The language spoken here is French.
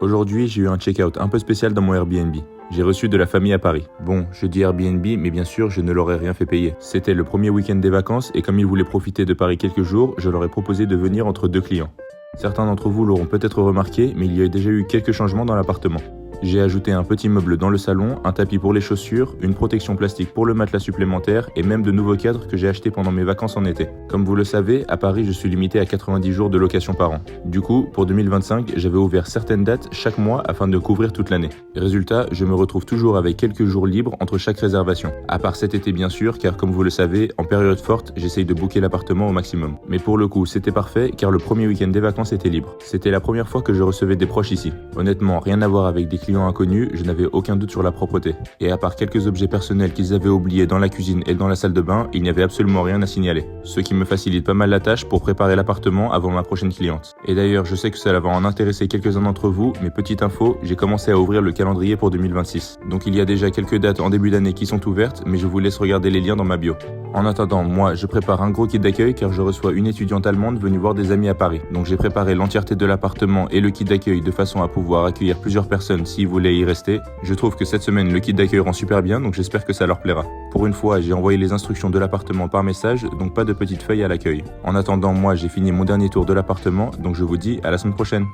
Aujourd'hui, j'ai eu un check-out un peu spécial dans mon Airbnb. J'ai reçu de la famille à Paris. Bon, je dis Airbnb, mais bien sûr, je ne leur ai rien fait payer. C'était le premier week-end des vacances et comme ils voulaient profiter de Paris quelques jours, je leur ai proposé de venir entre deux clients. Certains d'entre vous l'auront peut-être remarqué, mais il y a déjà eu quelques changements dans l'appartement. J'ai ajouté un petit meuble dans le salon, un tapis pour les chaussures, une protection plastique pour le matelas supplémentaire et même de nouveaux cadres que j'ai achetés pendant mes vacances en été. Comme vous le savez, à Paris, je suis limité à 90 jours de location par an. Du coup, pour 2025, j'avais ouvert certaines dates chaque mois afin de couvrir toute l'année. Résultat, je me retrouve toujours avec quelques jours libres entre chaque réservation. À part cet été bien sûr, car comme vous le savez, en période forte, j'essaye de booker l'appartement au maximum. Mais pour le coup, c'était parfait car le premier week-end des vacances était libre. C'était la première fois que je recevais des proches ici. Honnêtement, rien à voir avec des clients inconnus, je n'avais aucun doute sur la propreté. Et à part quelques objets personnels qu'ils avaient oubliés dans la cuisine et dans la salle de bain, il n'y avait absolument rien à signaler. Ce qui me facilite pas mal la tâche pour préparer l'appartement avant ma prochaine cliente. Et d'ailleurs, je sais que cela va en intéresser quelques-uns d'entre vous, mais petite info, j'ai commencé à ouvrir le calendrier pour 2026. Donc il y a déjà quelques dates en début d'année qui sont ouvertes, mais je vous laisse regarder les liens dans ma bio. En attendant, moi, je prépare un gros kit d'accueil car je reçois une étudiante allemande venue voir des amis à Paris. Donc j'ai préparé l'entièreté de l'appartement et le kit d'accueil de façon à pouvoir accueillir plusieurs personnes s'ils voulaient y rester. Je trouve que cette semaine, le kit d'accueil rend super bien, donc j'espère que ça leur plaira. Pour une fois, j'ai envoyé les instructions de l'appartement par message, donc pas de petites feuilles à l'accueil. En attendant, moi, j'ai fini mon dernier tour de l'appartement, donc je vous dis à la semaine prochaine.